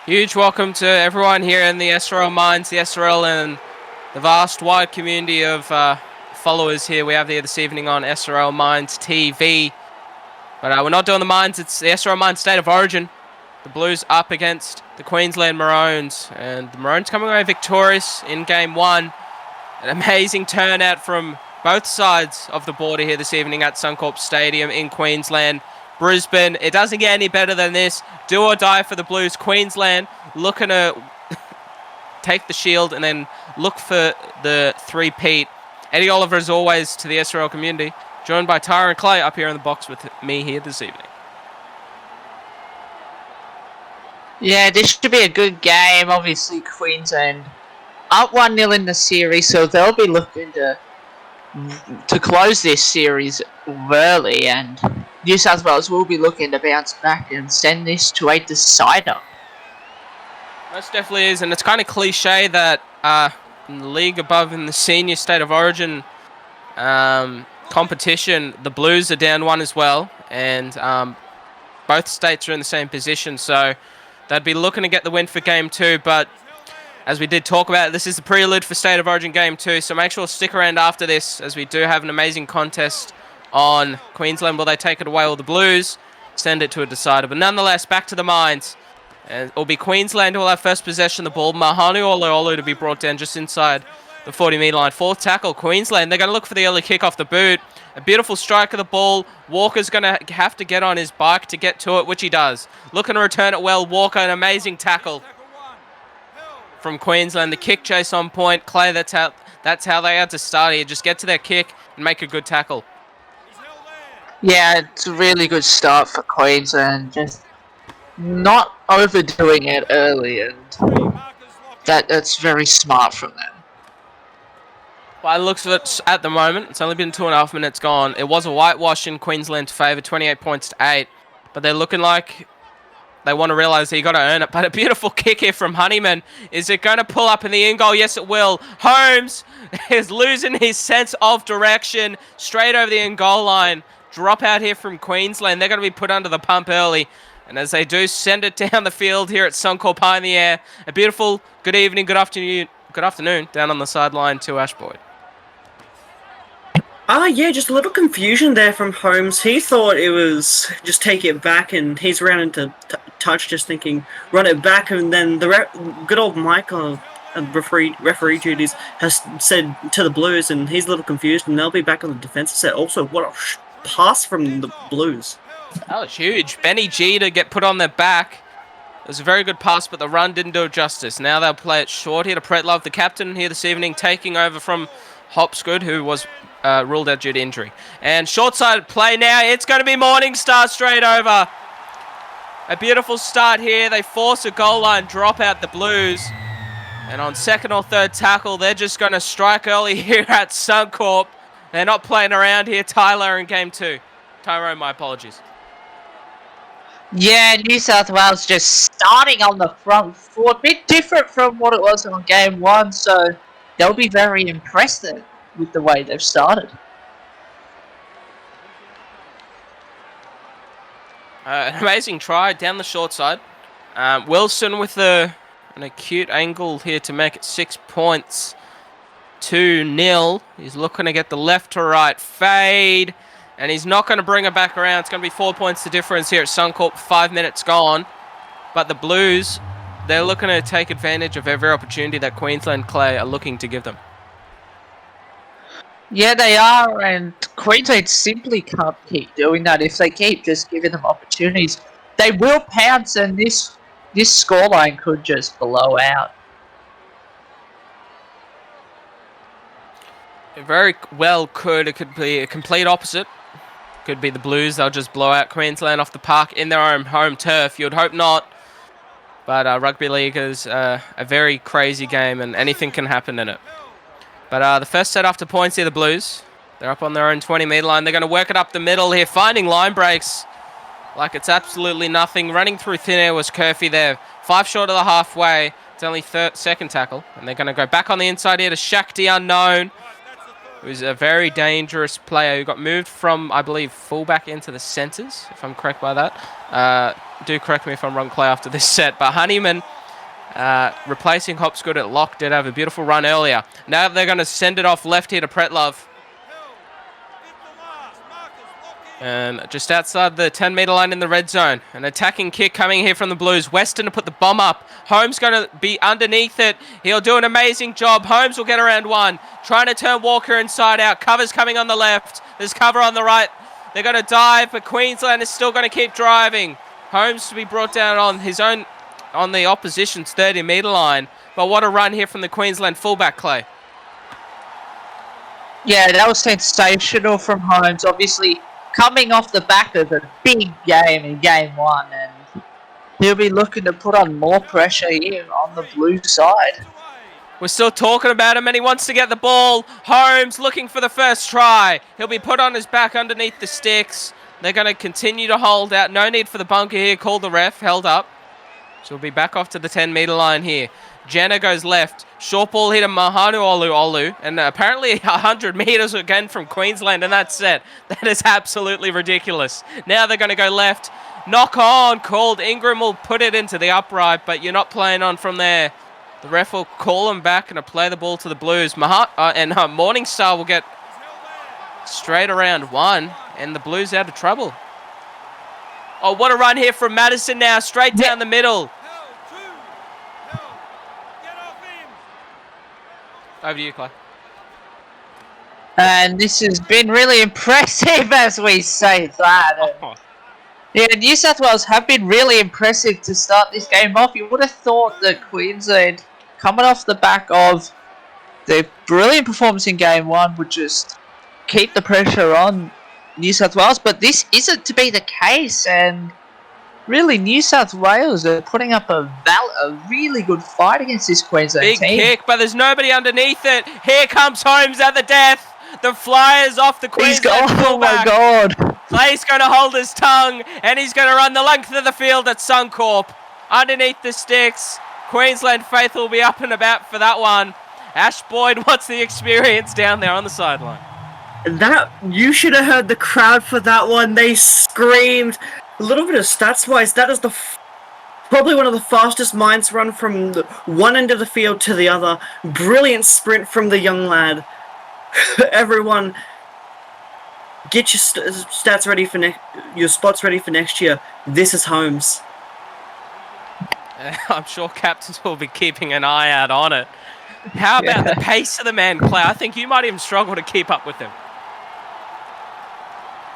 Huge welcome to everyone here in the SRL Minds, the SRL, and the vast wide community of followers here we have here this evening on SRL Minds TV. But we're not doing the Minds, it's the SRL Minds State of Origin. The Blues up against the Queensland Maroons, and the Maroons coming away victorious in Game 1. An amazing turnout from both sides of the border here this evening at Suncorp Stadium in Queensland. Brisbane, it doesn't get any better than this. Do or die for the Blues. Queensland looking to take the shield and then look for the three-peat. Eddie Oliver, as always, to the SRL community, joined by Tyra and Clay up here in the box with me here this evening. Yeah, this should be a good game. Obviously, Queensland up 1-0 in the series, so they'll be looking to close this series early, and New South Wales will be looking to bounce back and send this to a decider. Most definitely is, and it's kind of cliche that in the league above in the senior State of Origin competition, the Blues are down one as well, and both states are in the same position, so they'd be looking to get the win for Game 2, but as we did talk about, this is the prelude for State of Origin Game 2, so make sure to stick around after this, as we do have an amazing contest on Queensland. Will they take it away, or the Blues send it to a decider? But nonetheless, back to the Minds. And it'll be Queensland who will have first possession of the ball. Mahanu Oluolu to be brought down just inside the 40-metre line. Fourth tackle, Queensland. They're going to look for the early kick off the boot. A beautiful strike of the ball. Walker's going to have to get on his bike to get to it, which he does. Looking to return it well. Walker, an amazing tackle from Queensland. The kick chase on point. Clay, that's how they had to start here. Just get to their kick and make a good tackle. Yeah, it's a really good start for Queensland. Just not overdoing it early, and that's very smart from them. By the looks of it, at the moment, it's only been 2.5 minutes gone. It was a whitewash in Queensland's favour, 28 points to 8. But they're looking like they want to realise that you got to earn it. But a beautiful kick here from Honeyman. Is it going to pull up in the in goal? Yes, it will. Holmes is losing his sense of direction. Straight over the in goal line. Drop out here from Queensland. They're going to be put under the pump early. And as they do, send it down the field here at Suncorp high in the air. A beautiful good evening, good afternoon down on the sideline to Ash Boyd. Yeah, just a little confusion there from Holmes. He thought it was just take it back, and he's around into touch, just thinking run it back, and then the good old Michael, referee duties, has said to the Blues, and he's a little confused, and they'll be back on the defensive set. Also, what a pass from the Blues. That was huge. Benny G to get put on their back. It was a very good pass, but the run didn't do it justice. Now they'll play it short here to Brett Love, the captain here this evening, taking over from Hopsgood, who was ruled out due to injury. And short-sided play now. It's going to be Morningstar straight over. A beautiful start here. They force a goal line drop out the Blues. And on second or third tackle, they're just going to strike early here at Suncorp. They're not playing around here, Tyler, in Game 2. Tyrone, my apologies. Yeah, New South Wales just starting on the front foot. A bit different from what it was on Game 1, so they'll be very impressed with the way they've started. An amazing try down the short side. Wilson with an acute angle here to make it 6 points. 2-0. He's looking to get the left to right fade. And he's not going to bring it back around. It's going to be 4 points the difference here at Suncorp. 5 minutes gone. But the Blues, they're looking to take advantage of every opportunity that Queensland Clay are looking to give them. Yeah, they are, and Queensland simply can't keep doing that. If they keep just giving them opportunities, they will pounce, and this scoreline could just blow out. It very well could. It could be a complete opposite. Could be the Blues. They'll just blow out Queensland off the park in their own home turf. You'd hope not. But rugby league is a very crazy game, and anything can happen in it. But the first set after points here, the Blues. They're up on their own 20-metre line. They're going to work it up the middle here, finding line breaks like it's absolutely nothing. Running through thin air was Curfew there. 5 short of the halfway. It's only second tackle. And they're going to go back on the inside here to Shakti Unknown. who's a very dangerous player who got moved from, I believe, fullback into the centres, if I'm correct by that. Do correct me if I'm wrong, Clay, after this set. But Honeyman, replacing Hopsgood at lock, did have a beautiful run earlier. Now they're going to send it off left here to Pretlove. And just outside the 10-metre line in the red zone. An attacking kick coming here from the Blues. Weston to put the bomb up. Holmes going to be underneath it. He'll do an amazing job. Holmes will get around one. Trying to turn Walker inside out. Cover's coming on the left. There's cover on the right. They're going to dive, but Queensland is still going to keep driving. Holmes to be brought down on his own, on the opposition's 30-metre line. But what a run here from the Queensland fullback, Clay. Yeah, that was sensational from Holmes. Obviously, coming off the back of a big game in game one, and he'll be looking to put on more pressure here on the blue side. We're still talking about him, and he wants to get the ball. Holmes looking for the first try. He'll be put on his back underneath the sticks. They're going to continue to hold out. No need for the bunker here. Called the ref. Held up. So we'll be back off to the 10-metre line here. Jenner goes left. Short ball hit a Mahanu Olu. And apparently 100 metres again from Queensland in that set. That is absolutely ridiculous. Now they're going to go left. Knock on called. Ingram will put it into the upright, but you're not playing on from there. The ref will call him back and play the ball to the Blues. Morningstar will get straight around one, and the Blues out of trouble. Oh, what a run here from Madison now, straight down the middle. Over to you, Clay. And this has been really impressive, as we say that. Yeah, New South Wales have been really impressive to start this game off. You would have thought that Queensland, coming off the back of their brilliant performance in game one, would just keep the pressure on New South Wales, but this isn't to be the case, and really New South Wales are putting up a really good fight against this Queensland team. Big kick, but there's nobody underneath it. Here comes Holmes at the death. The Flyers off the Queensland fullback. Oh my God. Clay's going to hold his tongue, and he's going to run the length of the field at Suncorp. Underneath the sticks, Queensland faithful will be up and about for that one. Ash Boyd, what's the experience down there on the sideline? That, you should have heard the crowd for that one. They screamed. A little bit of stats wise, that is probably one of the fastest minds run from the one end of the field to the other. Brilliant sprint from the young lad. Everyone, get your stats ready for your spots ready for next year. This is Holmes. I'm sure captains will be keeping an eye out on it. How about the pace of the man, Clay? I think you might even struggle to keep up with him.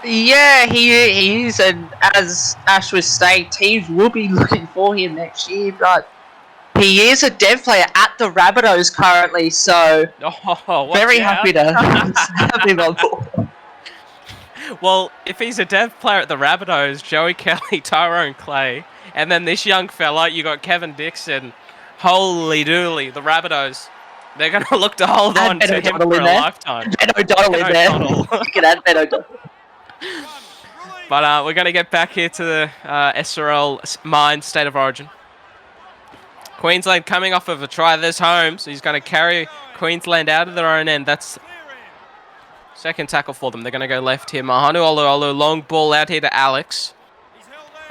Yeah, he is, and as Ash was saying, teams will be looking for him next year, but he is a dev player at the Rabbitohs currently, so very happy to have him on board. Well, if he's a dev player at the Rabbitohs, Joey Kelly, Tyrone Clay, and then this young fella, you got Kevin Dixon, holy dooly, the Rabbitohs. They're going to look to hold on to him for a lifetime. Ben O'Donnell in there. You can add Ben O'Donnell. But we're going to get back here to the SRL Mine State of Origin. Queensland coming off of a try. There's Holmes. He's going to carry Queensland out of their own end. That's second tackle for them. They're going to go left here. Mahanu Olu, long ball out here to Alex.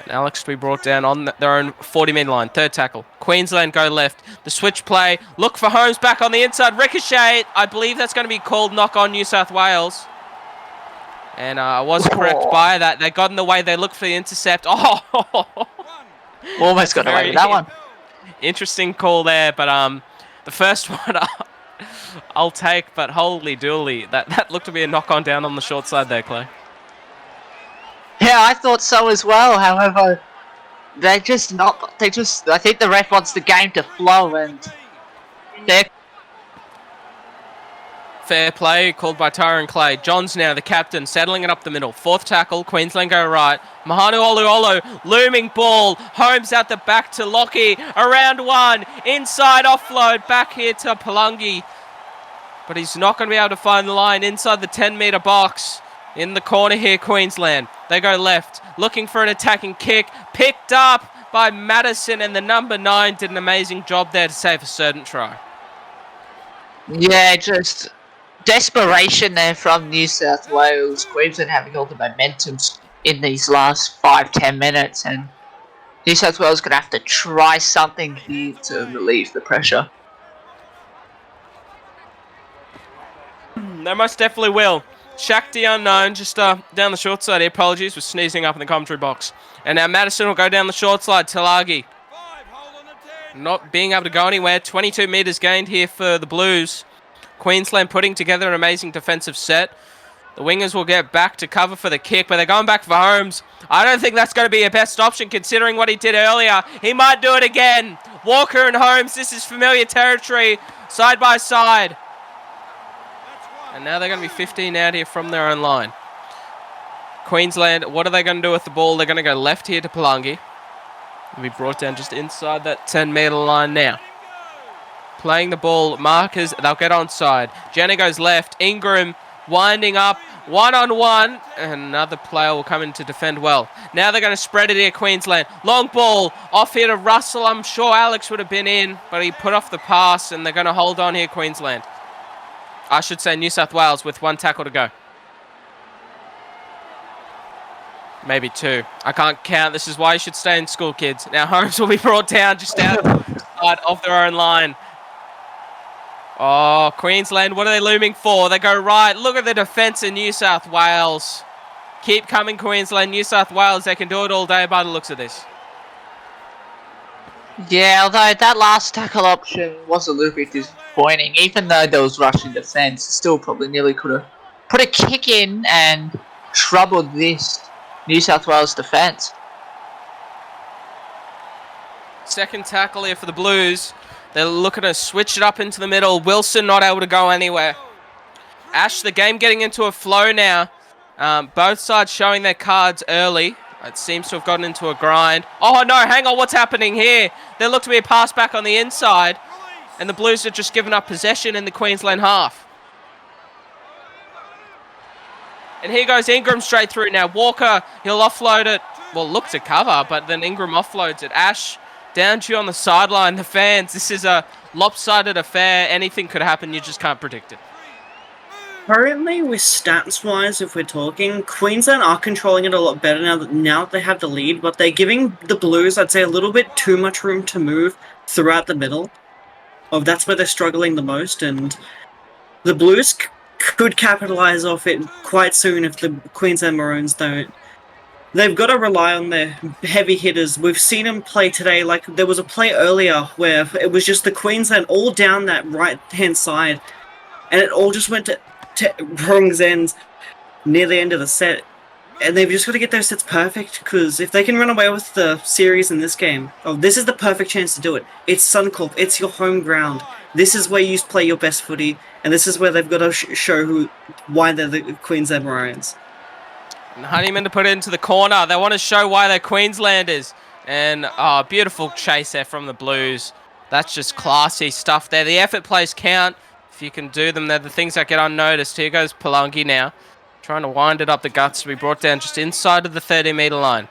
And Alex to be brought down on their own 40-metre line. Third tackle. Queensland go left. The switch play. Look for Holmes back on the inside. Ricochet. I believe that's going to be called knock on New South Wales. And I was correct by that. They got in the way. They looked for the intercept. Oh! Almost got away with that one. Interesting call there. But the first one I'll take. But holy dooly. That looked to be a knock on down on the short side there, Clay. Yeah, I thought so as well. However, I think the ref wants the game to flow, and they're... Fair play called by Tyrone Clay. Johns now the captain, settling it up the middle. Fourth tackle, Queensland go right. Mahanu Olu, looming ball. Holmes out the back to Lockie. Around one, inside offload, back here to Palungi. But he's not going to be able to find the line inside the 10-metre box. In the corner here, Queensland. They go left, looking for an attacking kick. Picked up by Madison, and the number 9 did an amazing job there to save a certain try. Yeah, just desperation there from New South Wales. Queensland having all the momentum in these last 5-10 minutes, and New South Wales going to have to try something here to relieve the pressure. They most definitely will. Shaq the unknown, just down the short side here. Apologies for sneezing up in the commentary box. And now Madison will go down the short side. Talagi not being able to go anywhere. 22 metres gained here for the Blues. Queensland putting together an amazing defensive set. The wingers will get back to cover for the kick, but they're going back for Holmes. I don't think that's going to be a best option considering what he did earlier. He might do it again. Walker and Holmes, this is familiar territory, side by side. And now they're going to be 15 out here from their own line. Queensland, what are they going to do with the ball? They're going to go left here to Palangi. Will be brought down just inside that 10-metre line now. Playing the ball, markers, they'll get onside. Jenner goes left, Ingram winding up, one-on-one, and another player will come in to defend well. Now they're going to spread it here, Queensland. Long ball, off here to Russell. I'm sure Alex would have been in, but he put off the pass, and they're going to hold on here, Queensland. I should say New South Wales with one tackle to go. Maybe two. I can't count. This is why you should stay in school, kids. Now Holmes will be brought down just outside of their own line. Oh, Queensland, what are they looming for? They go right. Look at the defence in New South Wales. Keep coming, Queensland. New South Wales, they can do it all day by the looks of this. Yeah, although that last tackle option was a little bit disappointing. Even though there was rushing defence, still probably nearly could have put a kick in and troubled this New South Wales defence. Second tackle here for the Blues. They're looking to switch it up into the middle. Wilson not able to go anywhere. Ash, the game getting into a flow now. Both sides showing their cards early. It seems to have gotten into a grind. Oh no, hang on, what's happening here? There looked to be a pass back on the inside. And the Blues have just given up possession in the Queensland half. And here goes Ingram straight through now. Walker, he'll offload it. Well, look to cover, but then Ingram offloads it. Ash down to you on the sideline. The fans, this is a lopsided affair. Anything could happen. You just can't predict it. Currently, with stats-wise, if we're talking, Queensland are controlling it a lot better now that they have the lead, but they're giving the Blues, I'd say, a little bit too much room to move throughout the middle. That's where they're struggling the most, and the Blues could capitalise off it quite soon if the Queensland Maroons don't. They've got to rely on their heavy hitters. We've seen them play today. Like, there was a play earlier where it was just the Queensland all down that right-hand side, and it all just went to wrong ends near the end of the set. And they've just got to get those sets perfect, because if they can run away with the series in this game, this is the perfect chance to do it. It's Suncorp. It's your home ground. This is where you play your best footy, and this is where they've got to show why they're the Queensland Maroons. And Honeyman to put it into the corner. They want to show why they're Queenslanders. And beautiful chase there from the Blues. That's just classy stuff there. The effort plays count. If you can do them, they're the things that get unnoticed. Here goes Palangi now. Trying to wind it up the guts to be brought down just inside of the 30-metre line.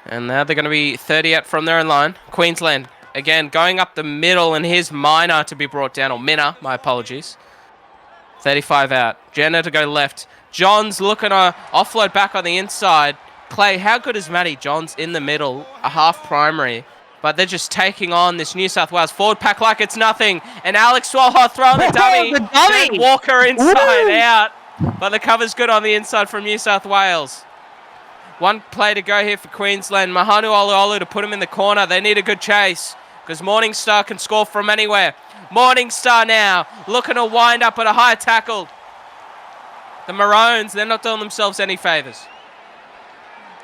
And now they're going to be 30 out from their own line. Queensland, again, going up the middle, and here's Minor to be brought down, or Minna, my apologies. 35 out. Jenner to go left. Johns looking to offload back on the inside. Clay, how good is Matty Johns in the middle? A half primary. But they're just taking on this New South Wales forward pack like it's nothing. And Alex Swallow throwing the dummy. The dummy. Walker inside out. But the cover's good on the inside from New South Wales. One play to go here for Queensland. Mahanu Oluolu to put him in the corner. They need a good chase, because Morningstar can score from anywhere. Morningstar now looking to wind up at a high tackle. The Maroons, they're not doing themselves any favours.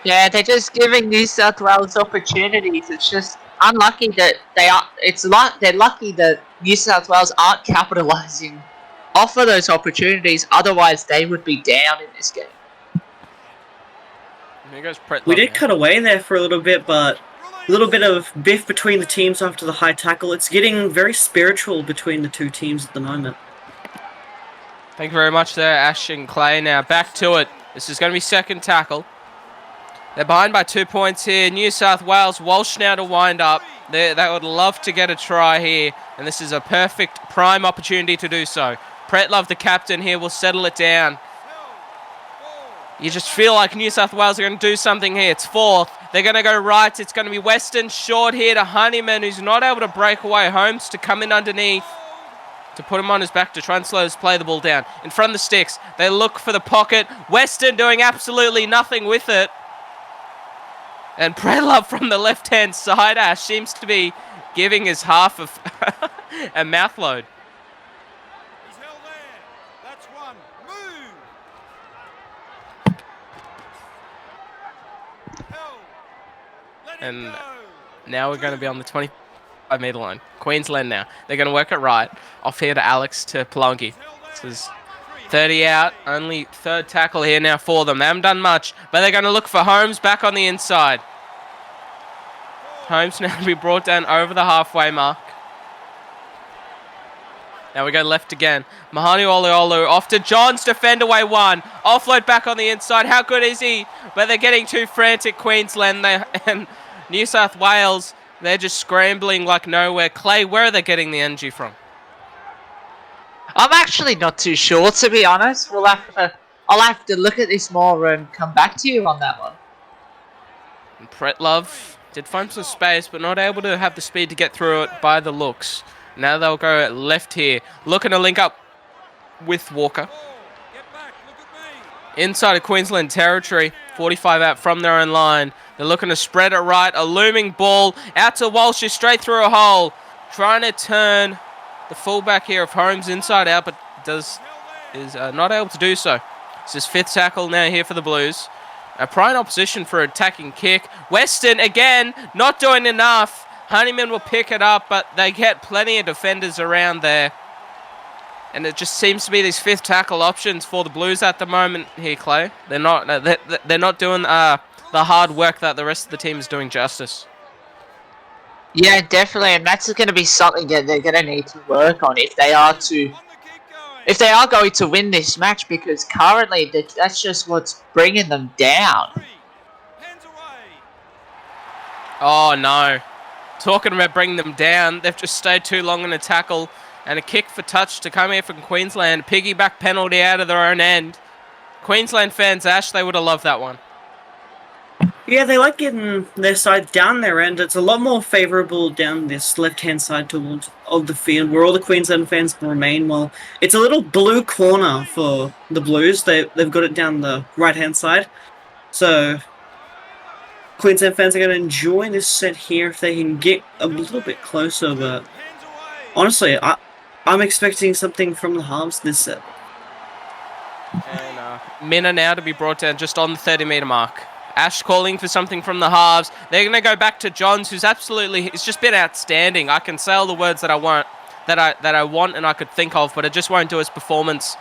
Yeah, they're just giving New South Wales opportunities. It's just unlucky that they're lucky that New South Wales aren't capitalising off of those opportunities. Otherwise, they would be down in this game. Here goes Brett We Love did now. cut away there for a little bit, but a little bit of biff between the teams after the high tackle. It's getting very spiritual between the two teams at the moment. Thank you very much there, Ash and Clay. Now back to it. This is going to be second tackle. They're behind by 2 points here. New South Wales, Walsh now to wind up. They would love to get a try here, and this is a perfect prime opportunity to do so. Pretlove, the captain here, will settle it down. You just feel like New South Wales are going to do something here. It's fourth. They're going to go right. It's going to be Western short here to Honeyman, who's not able to break away. Holmes to come in underneath to put him on his back to try and slow his play the ball down. In front of the sticks, they look for the pocket. Western doing absolutely nothing with it. And Pretlove from the left-hand side, Ash, seems to be giving his half of a mouth load. He's held there. That's one. Move. Held. Let him And go. now we're going to be on the 25-metre line. Queensland now. They're going to work it right. Off here to Alex to Palangi. This is 30 out. Only third tackle here now for them. They haven't done much, but they're going to look for Holmes back on the inside. Holmes now to be brought down over the halfway mark. Now we go left again. Mahani Oluolu off to Johns, defend away one. Offload back on the inside. How good is he? But they're getting too frantic, Queensland. And New South Wales, they're just scrambling like nowhere. Clay, where are they getting the energy from? I'm actually not too sure, to be honest. I'll have to look at this more and come back to you on that one. And Pretlove did find some space, but not able to have the speed to get through it by the looks. Now they'll go left here, looking to link up with Walker. Get back. Look at me. Inside of Queensland territory, 45 out from their own line. They're looking to spread it right. A looming ball out to Walsh, straight through a hole. Trying to turn the fullback here of Holmes inside out, but is not able to do so. It's his fifth tackle now here for the Blues. A prime opposition for attacking kick. Western, again, not doing enough. Honeyman will pick it up, but they get plenty of defenders around there. And it just seems to be these fifth tackle options for the Blues at the moment here, Clay. They're not doing the hard work that the rest of the team is doing justice. Yeah, definitely, and that's going to be something that they're going to need to work on if they are going to win this match, because currently that's just what's bringing them down. Hands away. Oh, no. Talking about bringing them down, they've just stayed too long in a tackle. And a kick for touch to come here from Queensland. Piggyback penalty out of their own end. Queensland fans, Ash, they would have loved that one. Yeah, they like getting their side down their end. It's a lot more favourable down this left-hand side towards of the field, where all the Queensland fans remain. Well, it's a little blue corner for the Blues. They've got it down the right-hand side. So Queensland fans are going to enjoy this set here if they can get a little bit closer. But honestly, I'm expecting something from the halves this set. And Minna now to be brought down just on the 30-metre mark. Ash calling for something from the halves. They're going to go back to Johns, who's it's just been outstanding. I can say all the words that I want and I could think of, but it just won't do his performance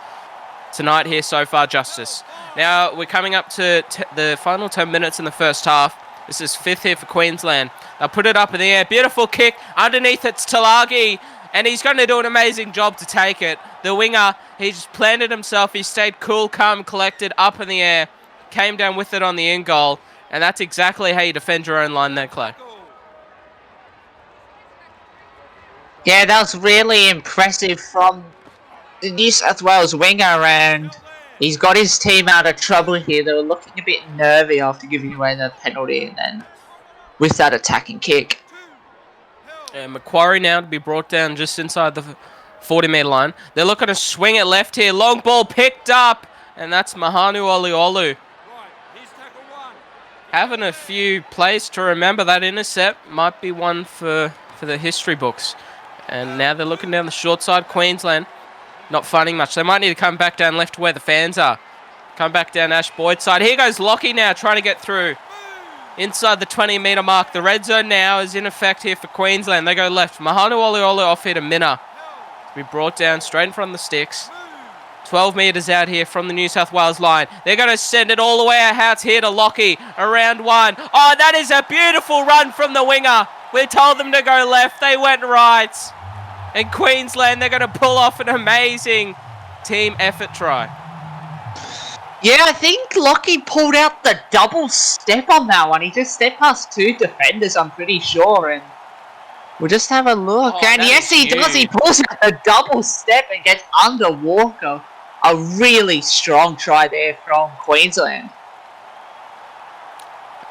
tonight here so far justice. Now we're coming up to the final 10 minutes in the first half. This is fifth here for Queensland. They'll put it up in the air. Beautiful kick. Underneath it's Talagi. And he's going to do an amazing job to take it. The winger, he just planted himself. He stayed cool, calm, collected, up in the air. Came down with it on the in goal. And that's exactly how you defend your own line there, Clay. Yeah, that was really impressive from the New South Wales winger, and he's got his team out of trouble here. They were looking a bit nervy after giving away the penalty, and then with that attacking kick. Macquarie now to be brought down just inside the 40-metre line. They're looking to swing it left here. Long ball picked up, and that's Mahanu Oliolu. Having a few plays to remember. That intercept might be one for the history books. And now they're looking down the short side. Queensland not finding much. They might need to come back down left where the fans are. Come back down Ash Boyd's side. Here goes Lockie now trying to get through. Inside the 20-metre mark. The red zone now is in effect here for Queensland. They go left. Mahanu Oliolu off here to Minna. To be brought down straight in front of the sticks. 12 metres out here from the New South Wales line. They're going to send it all the way out here to Lockie. Around one. Oh, that is a beautiful run from the winger. We told them to go left. They went right. And Queensland, they're going to pull off an amazing team effort try. Yeah, I think Lockie pulled out the double step on that one. He just stepped past two defenders, I'm pretty sure. And We'll just have a look. Oh, And that yes, is he does. He huge. pulls out a double step and gets under Walker. A really strong try there from Queensland.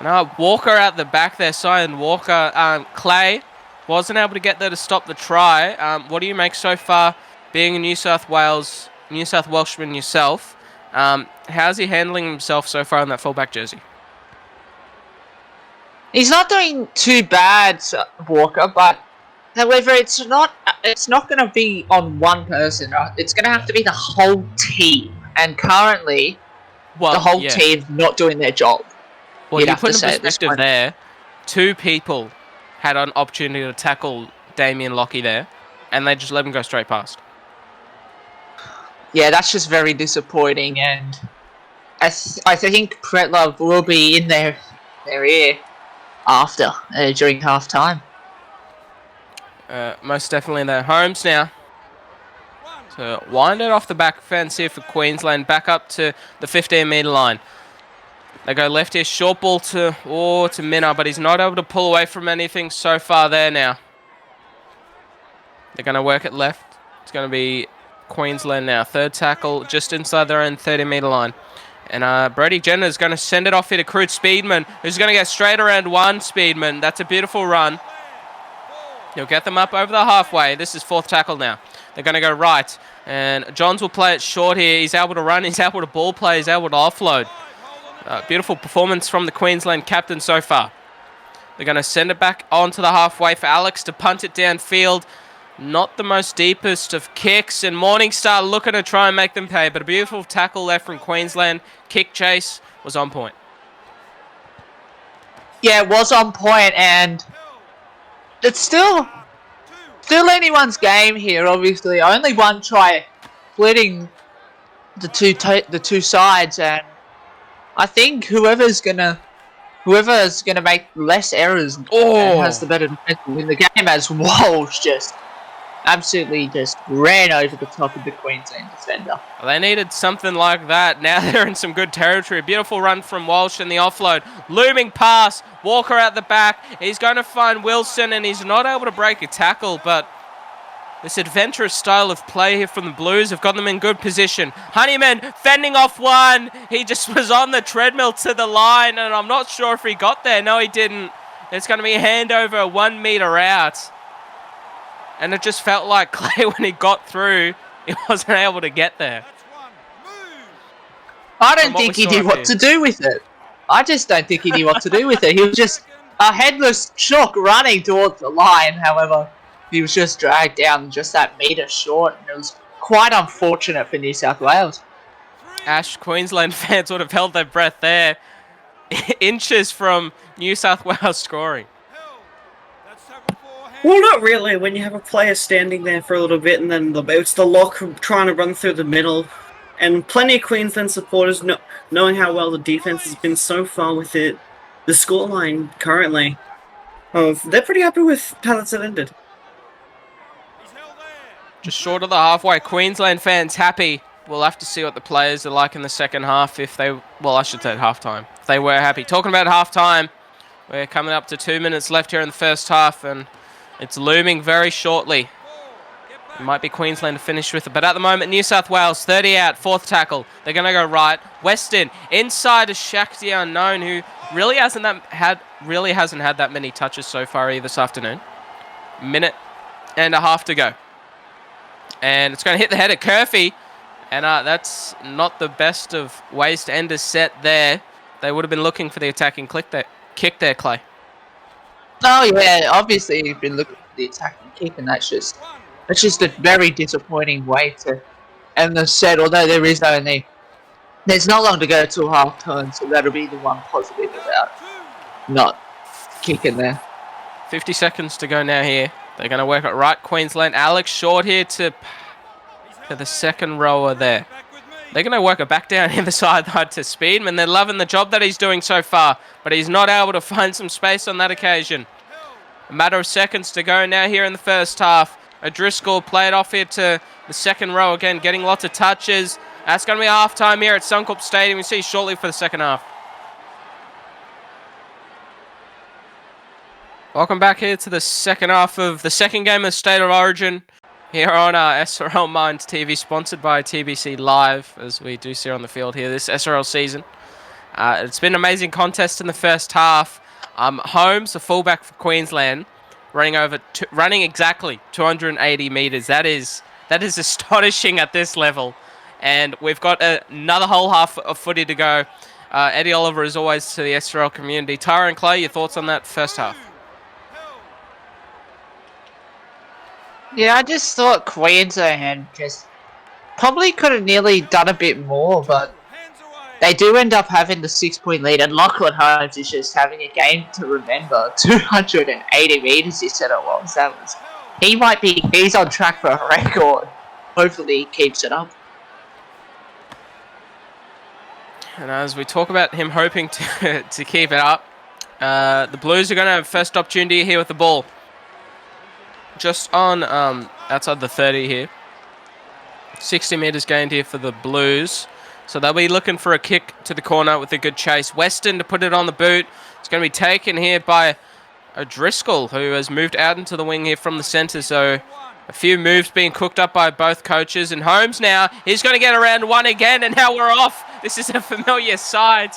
No, Walker out the back there, Cyan Walker. Clay wasn't able to get there to stop the try. What do you make so far, being a New South Welshman yourself? How's he handling himself so far in that fullback jersey? He's not doing too bad, Walker, but however, it's not going to be on one person. Right? It's going to have to be the whole team, and currently, the whole team's not doing their job. Well, you put in perspective there, 2 people had an opportunity to tackle Damien Lockie there, and they just let him go straight past. Yeah, that's just very disappointing, and I think Pretlove will be in their ear after during half time. Most definitely in their homes now. So wind it off the back fence here for Queensland, back up to the 15-metre line. They go left here, short ball to Minna, but he's not able to pull away from anything so far there now. They're going to work it left. It's going to be Queensland now. Third tackle just inside their own 30-metre line. And Brody Jenner is going to send it off here to Crute Speedman, who's going to get straight around one. Speedman. That's a beautiful run. He'll get them up over the halfway. This is 4th tackle now. They're going to go right. And Johns will play it short here. He's able to run. He's able to ball play. He's able to offload. Beautiful performance from the Queensland captain so far. They're going to send it back onto the halfway for Alex to punt it downfield. Not the most deepest of kicks, and Morningstar looking to try and make them pay, but a beautiful tackle there from Queensland. Kick chase was on point. Yeah, it was on point, and it's still anyone's game here, obviously. Only one try splitting the two sides, and I think whoever's gonna make less errors and has the better defense in the game, as Walsh just absolutely just ran over the top of the Queensland defender. Well, they needed something like that. Now they're in some good territory. Beautiful run from Walsh in the offload. Looming pass. Walker out the back. He's going to find Wilson, and he's not able to break a tackle, but this adventurous style of play here from the Blues have got them in good position. Honeyman fending off one. He just was on the treadmill to the line, and I'm not sure if he got there. No, he didn't. It's going to be a handover 1 metre out. And it just felt like Clay, when he got through, he wasn't able to get there. I don't think he knew what to do with it. I just don't think he knew what to do with it. He was just a headless chook running towards the line, however. He was just dragged down just that metre short, and it was quite unfortunate for New South Wales. Ash, Queensland fans would have held their breath there. Inches from New South Wales scoring. Well, not really. When you have a player standing there for a little bit, and then it's the lock trying to run through the middle, and plenty of Queensland supporters knowing how well the defense has been so far with it, the scoreline currently, they're pretty happy with how that's ended. Just short of the halfway. Queensland fans happy. We'll have to see what the players are like in the second half if they... Well, I should say at halftime. If they were happy. Talking about halftime, we're coming up to 2 minutes left here in the first half, and it's looming very shortly. It might be Queensland to finish with it, but at the moment, New South Wales, 30 out, 4th tackle. They're going to go right. Weston, inside to Shakti Unknown, who really hasn't had that many touches so far either this afternoon. Minute and a half to go. And it's going to hit the head of Curfey. And that's not the best of ways to end a set there. They would have been looking for the attacking kick there, Clay. Oh, yeah. Obviously, you've been looking for the attacking kick, and that's just a very disappointing way to end the set. Although there's not long to go till half time, so that'll be the one positive about not kicking there. 50 seconds to go now here. They're going to work it right. Queensland. Alex Short here to the second rower there. They're going to work it back down in the sideline to Speedman. They're loving the job that he's doing so far, but he's not able to find some space on that occasion. A matter of seconds to go now here in the first half. O'Driscoll played off here to the second row again, getting lots of touches. That's going to be half-time here at Suncorp Stadium. We see shortly for the second half. Welcome back here to the second half of the second game of State of Origin here on SRL Minds TV, sponsored by TBC Live, as we do see on the field here this SRL season. It's been an amazing contest in the first half. Holmes, the fullback for Queensland, running exactly 280 meters. That is astonishing at this level. And we've got another whole half of footy to go. Eddie Oliver, as always, to the SRL community. Tyra and Clay, your thoughts on that first half? Yeah, I just thought Queensland just probably could have nearly done a bit more, but they do end up having the 6-point lead, and Lachlan Holmes is just having a game to remember. 280 meters, he said it was. He's on track for a record. Hopefully he keeps it up. And as we talk about him hoping to keep it up, the Blues are going to have first opportunity here with the ball. Just on outside the 30 here. 60 metres gained here for the Blues. So they'll be looking for a kick to the corner with a good chase. Weston to put it on the boot. It's going to be taken here by O'Driscoll, who has moved out into the wing here from the centre. So a few moves being cooked up by both coaches. And Holmes now, he's going to get around one again, and now we're off. This is a familiar side.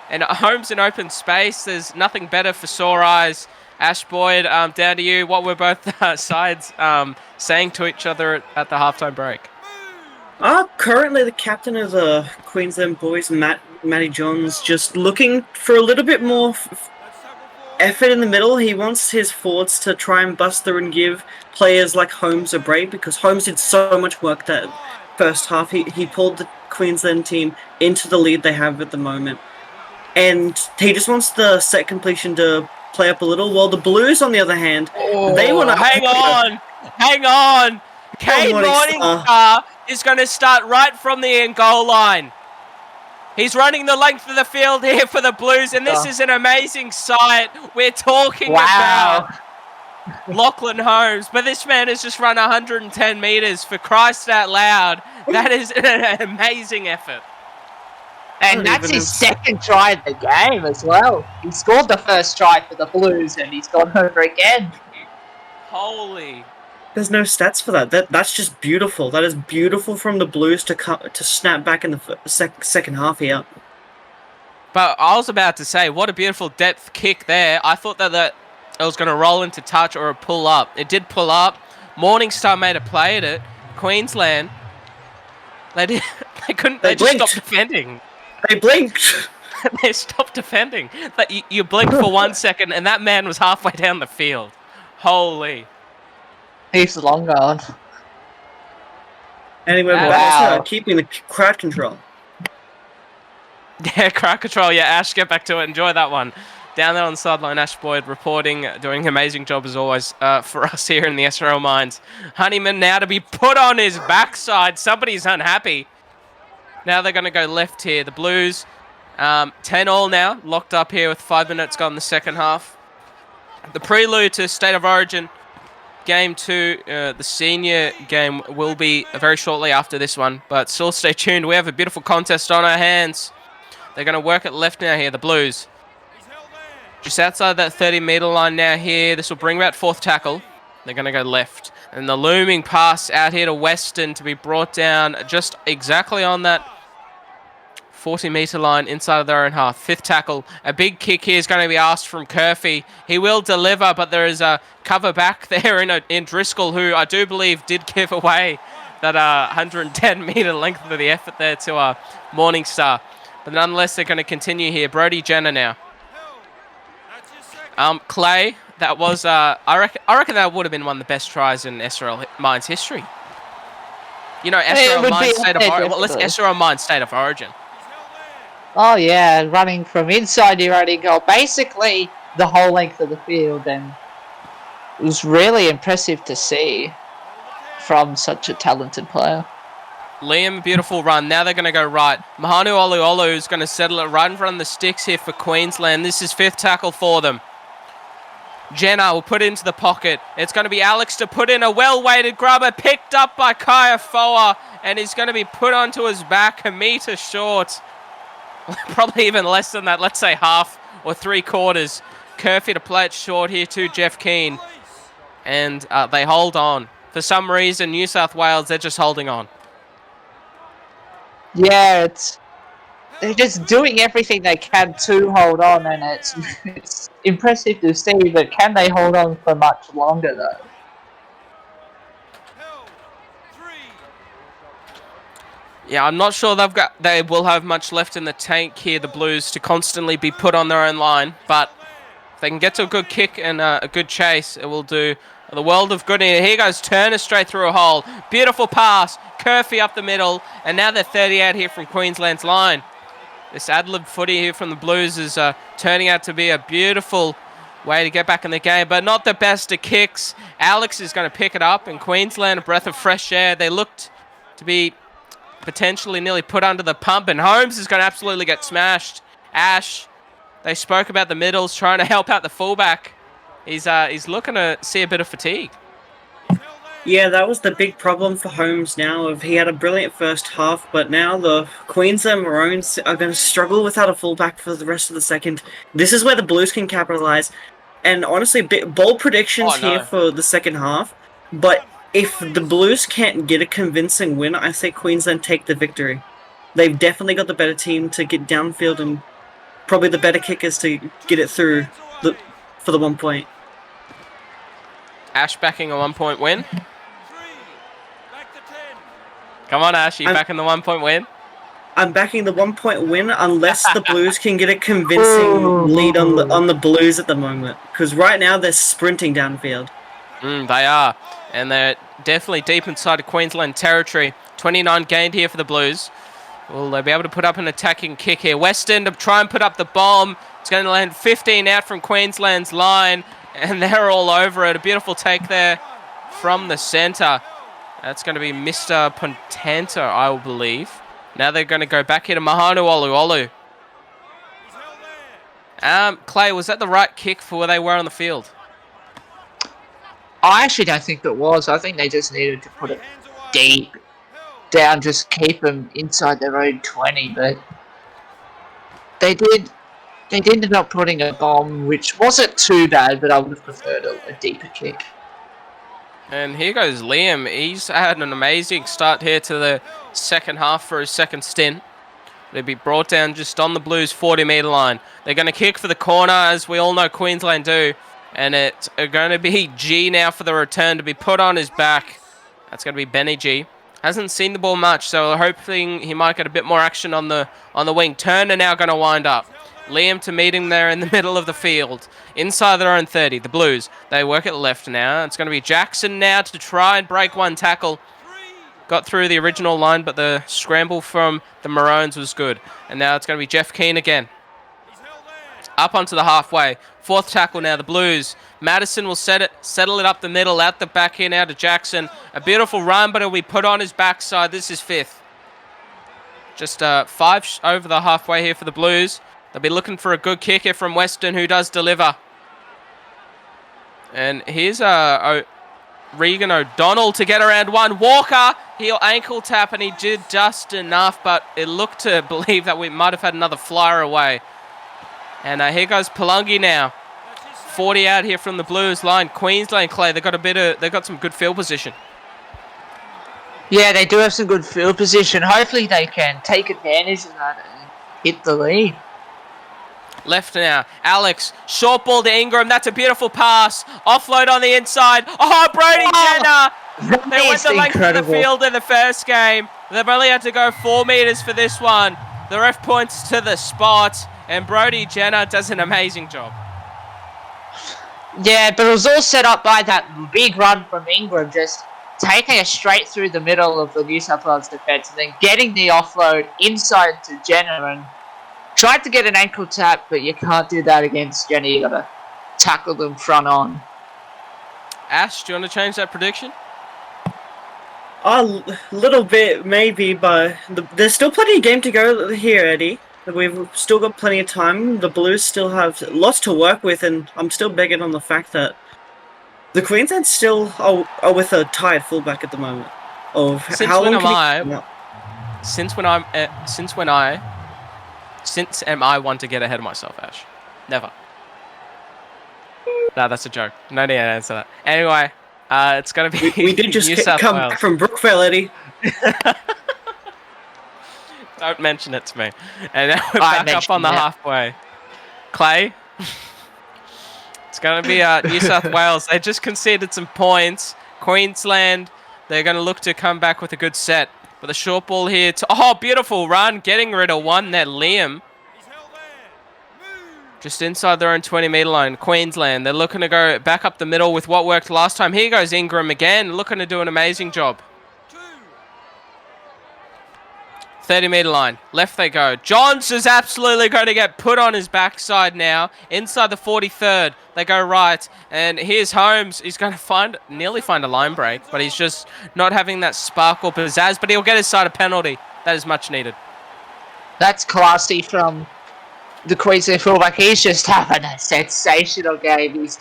And Holmes in open space. There's nothing better for sore eyes. Ash Boyd, down to you. What were both sides saying to each other at the halftime break? Currently the captain of the Queensland boys, Matty Johns, just looking for a little bit more effort in the middle. He wants his forwards to try and bust through and give players like Holmes a break, because Holmes did so much work that first half. He pulled the Queensland team into the lead they have at the moment. And he just wants the set completion to play up a little, while the Blues, on the other hand, they want to... Hang on! Kane Morningstar is going to start right from the end goal line. He's running the length of the field here for the Blues, and this is an amazing sight. We're talking about Lachlan Holmes, but this man has just run 110 metres, for Christ out loud. That is an amazing effort. And that's his second try of the game as well. He scored the first try for the Blues, and he's gone over again. Holy. There's no stats for that. That's just beautiful. That is beautiful from the Blues to snap back in the second half here. But I was about to say, what a beautiful depth kick there. I thought that it was going to roll into touch or a pull up. It did pull up. Morningstar made a play at it. Queensland, they just stopped defending. They blinked. They stopped defending. But you blinked for 1 second, and that man was halfway down the field. Holy. He's long gone. Anyway, wow. Keeping the crowd control. Yeah, crowd control. Yeah, Ash, get back to it. Enjoy that one. Down there on the sideline, Ash Boyd reporting, doing an amazing job as always for us here in the SRL Minds. Honeyman now to be put on his backside. Somebody's unhappy. Now they're going to go left here. The Blues, 10-all now, locked up here with 5 minutes gone in the second half. The prelude to State of Origin Game 2, the senior game, will be very shortly after this one. But still stay tuned. We have a beautiful contest on our hands. They're going to work it left now here, the Blues. Just outside that 30-metre line now here. This will bring about fourth tackle. They're going to go left. And the looming pass out here to Weston to be brought down just exactly on that 40-metre line inside of their own half. Fifth tackle. A big kick here is going to be asked from Curfey. He will deliver, but there is a cover back there in Driscoll, who I do believe did give away that 110-metre length of the effort there to Morningstar. But nonetheless, they're going to continue here. Brody Jenner now. Clay, that was, I reckon that would have been one of the best tries in SRL Minds history. You know, SRL Minds State of Origin. Well, let's SRL Minds State of Origin. Oh yeah, running from inside your own goal, basically the whole length of the field, and it was really impressive to see from such a talented player. Liam, beautiful run. Now they're going to go right. Mahanu Oluolu is going to settle it right in front of the sticks here for Queensland. This is fifth tackle for them. Jenner will put it into the pocket. It's going to be Alex to put in a well-weighted grubber, picked up by Kaya Foa, and he's going to be put onto his back a metre short. Probably even less than that, let's say half or 3/4. Curfew to play it short here to Jeff Keane. And they hold on. For some reason, New South Wales, they're just holding on. Yeah, they're just doing everything they can to hold on, and it's impressive to see, but can they hold on for much longer, though? Yeah, I'm not sure they will have much left in the tank here, the Blues, to constantly be put on their own line. But if they can get to a good kick and a good chase, it will do the world of good. And here goes Turner straight through a hole. Beautiful pass. Curfew up the middle. And now they're 30 out here from Queensland's line. This ad-lib footy here from the Blues is turning out to be a beautiful way to get back in the game, but not the best of kicks. Alex is going to pick it up, and Queensland, a breath of fresh air. They looked to be potentially nearly put under the pump, and Holmes is going to absolutely get smashed. Ash, they spoke about the middles, trying to help out the fullback. He's looking to see a bit of fatigue. Yeah, that was the big problem for Holmes now. He had a brilliant first half, but now the Queensland Maroons are going to struggle without a fullback for the rest of the second. This is where the Blues can capitalise. And honestly, bold predictions here for the second half. But if the Blues can't get a convincing win, I say Queensland take the victory. They've definitely got the better team to get downfield and probably the better kickers to get it through for the 1 point. Ash backing a 1 point win. Come on, Ash, you backing the 1 point win? I'm backing the 1 point win unless the Blues can get a convincing lead on the Blues at the moment. Because right now they're sprinting downfield. They are. And they're definitely deep inside of Queensland territory. 29 gained here for the Blues. Will they be able to put up an attacking kick here? Weston to try and put up the bomb. It's going to land 15 out from Queensland's line. And they're all over it. A beautiful take there from the centre. That's going to be Mr. Pontanta, I will believe. Now they're going to go back here to Mahanu Olu. Clay, was that the right kick for where they were on the field? I actually don't think it was. I think they just needed to put it deep down, just keep them inside their own 20. But they did end up putting a bomb, which wasn't too bad, but I would have preferred a deeper kick. And here goes Liam. He's had an amazing start here to the second half for his second stint. They'll be brought down just on the Blues 40-metre line. They're going to kick for the corner, as we all know Queensland do. And it's going to be G now for the return to be put on his back. That's going to be Benny G. Hasn't seen the ball much, so hoping he might get a bit more action on the wing. Turner now going to wind up. Liam to meeting there in the middle of the field. Inside their own 30, the Blues. They work it left now. It's going to be Jackson now to try and break one tackle. Got through the original line, but the scramble from the Maroons was good. And now it's going to be Jeff Keane again. Up onto the halfway. Fourth tackle now, the Blues. Madison will settle it up the middle, out the back here now to Jackson. A beautiful run, but it'll be put on his backside. This is fifth. Just 5 over the halfway here for the Blues. They'll be looking for a good kicker from Weston, who does deliver. And here's Regan O'Donnell to get around one. Walker, he'll ankle tap, and he did just enough, but it looked to believe that we might have had another flyer away. And here goes Palungi now. 40 out here from the Blues line. Queensland, Clay, they've got some good field position. Yeah, they do have some good field position. Hopefully they can take advantage of that and hit the lead. Left now. Alex, short ball to Ingram. That's a beautiful pass. Offload on the inside. Oh, Brody Jenner. They went the length of the field in the first game. They've only had to go 4 metres for this one. The ref points to the spot, and Brody Jenner does an amazing job. Yeah, but it was all set up by that big run from Ingram, just taking it straight through the middle of the New South Wales defence and then getting the offload inside to Jenner, and tried to get an ankle tap, but you can't do that against Jenner. You gotta tackle them front on. Ash, do you want to change that prediction? A little bit, maybe, but there's still plenty of game to go here, Eddie. We've still got plenty of time. The Blues still have lots to work with, and I'm still begging on the fact that the Queensland still are with a tired fullback at the moment. Since am I one to get ahead of myself, Ash? Never. No, that's a joke. No need to answer that. Anyway, it's going to be We did just New South come Wales. back from Brookvale, Eddie. Don't mention it to me. And now we're I back up on the mentioned it. halfway. Clay, it's going to be New South Wales. They just conceded some points. Queensland, they're going to look to come back with a good set. But the short ball here. Oh, beautiful run. Getting rid of one there, Liam. He's held there. Move. Just inside their own 20-metre line. Queensland, they're looking to go back up the middle with what worked last time. Here goes Ingram again, looking to do an amazing job. 30-metre line. Left they go. Johns is absolutely going to get put on his backside now. Inside the 43rd, they go right. And here's Holmes. He's going to nearly find a line break, but he's just not having that spark or pizzazz. But he'll get his side a penalty. That is much needed. That's classy from the Queensland fullback. He's just having a sensational game. He's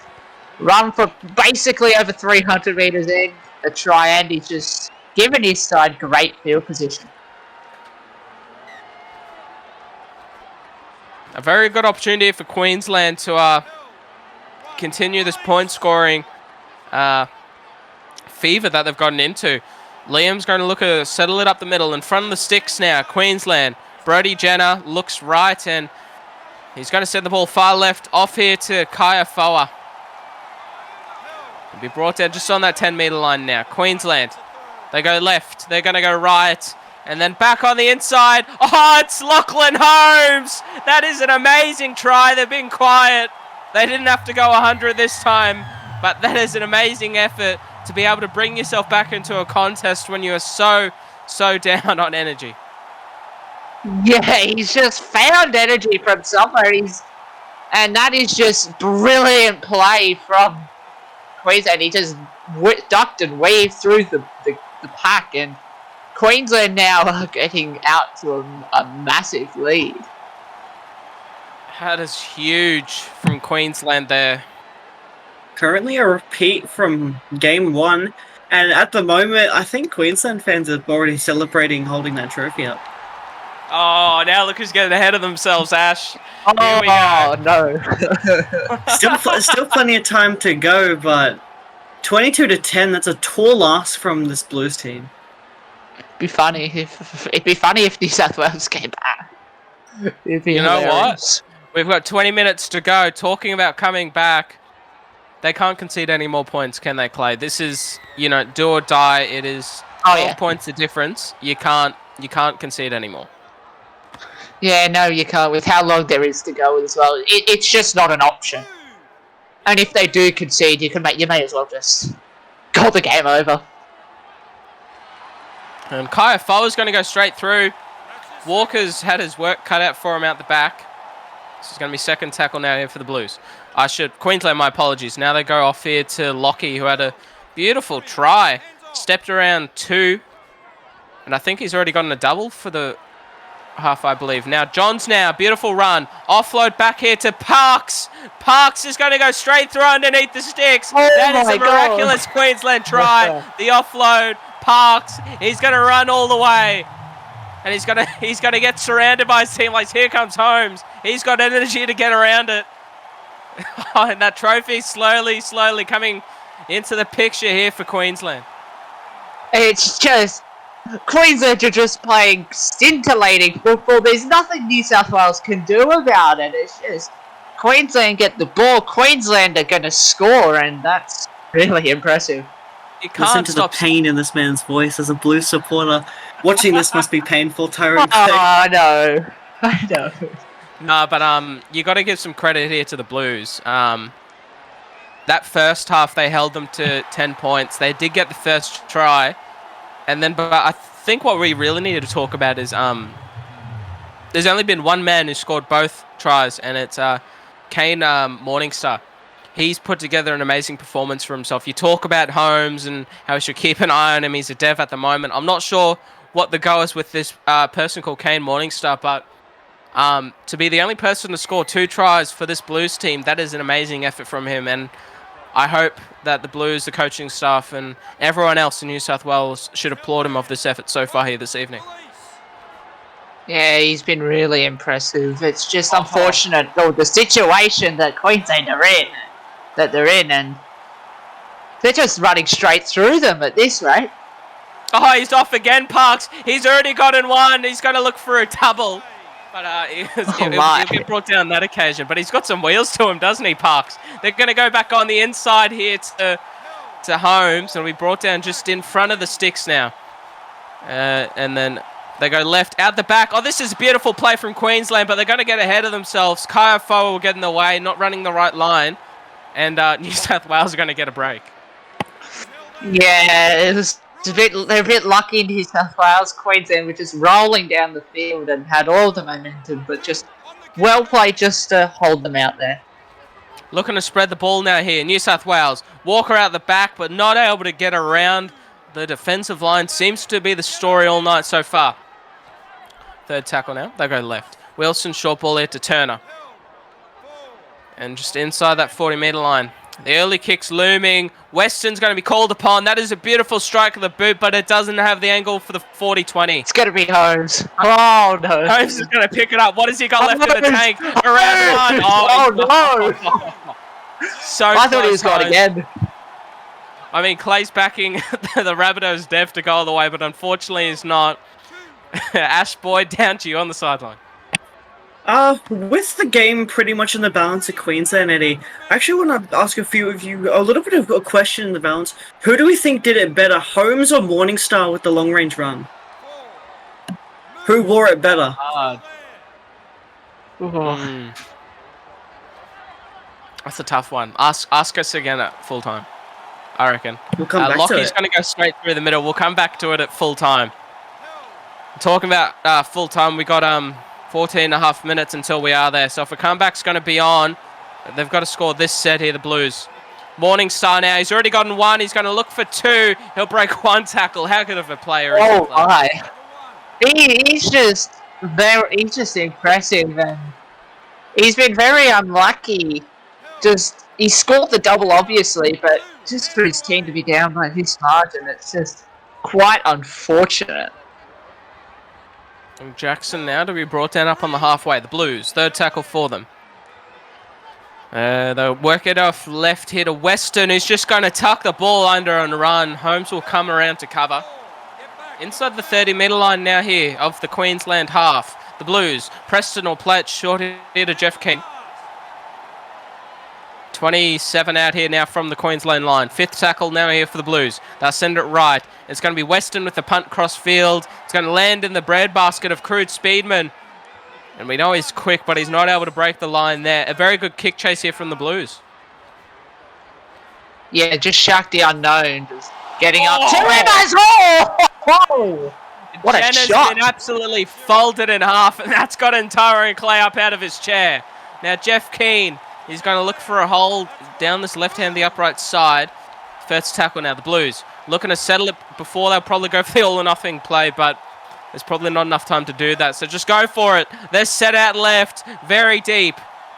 run for basically over 300 metres in a try, and he's just given his side great field position. A very good opportunity for Queensland to continue this point-scoring fever that they've gotten into. Liam's going to look to settle it up the middle in front of the sticks now. Queensland. Brody Jenner looks right, and he's going to send the ball far left off here to Kaya Foa. He'll be brought down just on that 10-metre line now. Queensland. They go left. They're going to go right. And then back on the inside. Oh, it's Lachlan Holmes. That is an amazing try. They've been quiet. They didn't have to go 100 this time. But that is an amazing effort to be able to bring yourself back into a contest when you are so down on energy. Yeah, he's just found energy from somewhere. And that is just brilliant play from Queensland. He just ducked and weaved through the pack, and Queensland now are getting out to a massive lead. That is huge from Queensland there. Currently a repeat from game 1, and at the moment, I think Queensland fans are already celebrating holding that trophy up. Oh, now look who's getting ahead of themselves, Ash. Here we Oh, go. no. Still plenty of time to go, but 22-10, that's a tall loss from this Blues team. It'd be funny if New South Wales came back. It'd be You know hilarious. what? We've got 20 minutes to go. Talking about coming back, they can't concede any more points, can they, Clay? This is, do or die. It is 12 points the difference. You can't concede anymore. Yeah, no, you can't. With how long there is to go as well, it's just not an option. And if they do concede, you may as well just call the game over. And Kaya Foa's going to go straight through. Walker's had his work cut out for him out the back. This is going to be second tackle now here for the Blues. Queensland, my apologies. Now they go off here to Lockie, who had a beautiful try. Stepped around 2. And I think he's already gotten a double for the half, I believe. Now, Johns now. Beautiful run. Offload back here to Parks. Parks is going to go straight through underneath the sticks. That is a miraculous Queensland try. The offload. Parks. He's going to run all the way. And he's going to get surrounded by his teammates. Here comes Holmes. He's got energy to get around it. And that trophy slowly coming into the picture here for Queensland. It's just Queensland are just playing scintillating football. There's nothing New South Wales can do about it. It's just Queensland get the ball. Queensland are going to score, and that's really impressive. You can't Listen to the pain in this man's voice as a Blues supporter. Watching this must be painful, Tyrone. I know. No, but you got to give some credit here to the Blues. That first half, they held them to 10 points. They did get the first try. And then, but I think what we really needed to talk about is there's only been one man who scored both tries, and it's Kane Morningstar. He's put together an amazing performance for himself. You talk about Holmes and how we should keep an eye on him. He's a dev at the moment. I'm not sure what the go is with this person called Kane Morningstar, but to be the only person to score 2 tries for this Blues team, that is an amazing effort from him. And I hope that the Blues, the coaching staff, and everyone else in New South Wales should applaud him of this effort so far here this evening. Yeah, he's been really impressive. It's just unfortunate, the situation that Queensland are in. that they're in, and they're just running straight through them at this rate. Oh, he's off again, Parks. He's already gotten one. He's going to look for a double. But he'll get brought down that occasion. But he's got some wheels to him, doesn't he, Parks? They're going to go back on the inside here to Holmes. And we brought down just in front of the sticks now. And then they go left out the back. Oh, this is a beautiful play from Queensland, but they're going to get ahead of themselves. Kaya Foa will get in the way, not running the right line. And New South Wales are going to get a break. Yeah, they're a bit lucky in New South Wales. Queensland were just rolling down the field and had all the momentum, but just well played just to hold them out there. Looking to spread the ball now here. New South Wales. Walker out the back, but not able to get around the defensive line. Seems to be the story all night so far. Third tackle now. They go left. Wilson, short ball here to Turner. And just inside that 40-metre line. The early kick's looming. Weston's going to be called upon. That is a beautiful strike of the boot, but it doesn't have the angle for the 40-20. It's going to be Holmes. Oh, no. Holmes is going to pick it up. What has he got left in the tank? Around the line. Oh, no. So I thought he was gone again. I mean, Clay's backing the Rabbitohs dev to go all the way, but unfortunately he's not. Ash Boyd, down to you on the sideline. With the game pretty much in the balance of Queensland, Eddie, I actually want to ask a few of you a little bit of a question in the balance. Who do we think did it better, Holmes or Morningstar with the long-range run? Who wore it better? That's a tough one. Ask us again at full time, I reckon. We'll come back to Lockie's it. going to go straight through the middle. We'll come back to it at full time. Talking about full time, we got 14 and a half minutes until we are there. So if a comeback's going to be on, they've got to score this set here, the Blues. Morningstar now. He's already gotten one. He's going to look for two. He'll break one tackle. How good of a player is he? Oh, my. He's just impressive, and he's been very unlucky. He scored the double, obviously, but just for his team to be down by this margin, it's just quite unfortunate. And Jackson now to be brought down up on the halfway. The Blues, third tackle for them. They'll work it off left here to Weston, who's just going to tuck the ball under and run. Holmes will come around to cover. Inside the 30-metre line now here of the Queensland half. The Blues, Preston or Platt, short here to Jeff King. 27 out here now from the Queensland line. Fifth tackle now here for the Blues. They'll send it right. It's going to be Weston with the punt cross field. It's going to land in the breadbasket of Crude Speedman. And we know he's quick, but he's not able to break the line there. A very good kick chase here from the Blues. Yeah, just shocked the unknown. Just getting up to him as well. Whoa! What a Jenner's shot. been absolutely folded in half, and that's got Tyrone Clay up out of his chair. Now Jeff Keane. He's going to look for a hole down this left-hand, the upright side. First tackle now, the Blues. Looking to settle it before they'll probably go for the all-or-nothing play, but there's probably not enough time to do that. So just go for it. They're set out left, very deep.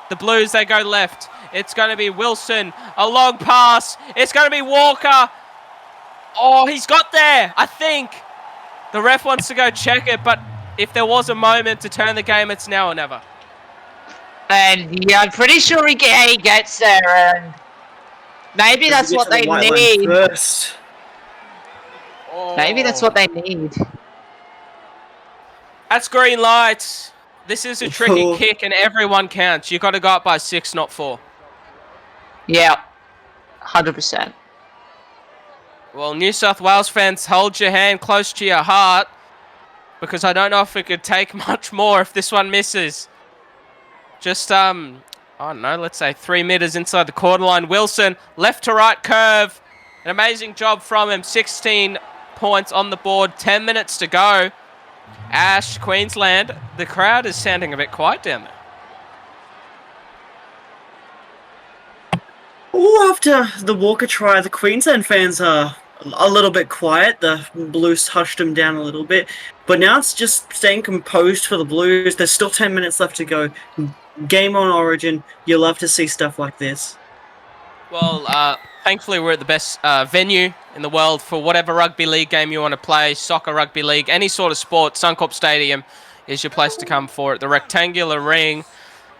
The Blues, they go left. It's going to be Wilson. A long pass. It's going to be Walker. Oh, he's got there, I think. The ref wants to go check it, but if there was a moment to turn the game, it's now or never. And yeah, I'm pretty sure he gets there, and maybe that's what they need. First. Maybe that's what they need. That's green light. This is a tricky kick, and everyone counts. You've got to go up by 6, not 4. Yeah, 100%. Well, New South Wales fans, hold your hand close to your heart, because I don't know if it could take much more if this one misses. Just, I don't know, let's say 3 meters inside the quarter line. Wilson, left to right curve. An amazing job from him. 16 points on the board. 10 minutes to go. Ash, Queensland. The crowd is sounding a bit quiet down there. Oh, after the Walker try, the Queensland fans are a little bit quiet. The Blues hushed them down a little bit. But now it's just staying composed for the Blues. There's still 10 minutes left to go. Game on Origin. You love to see stuff like this. Well, thankfully we're at the best venue in the world for whatever rugby league game you want to play, soccer, rugby league, any sort of sport. Suncorp Stadium is your place to come for it. The rectangular ring,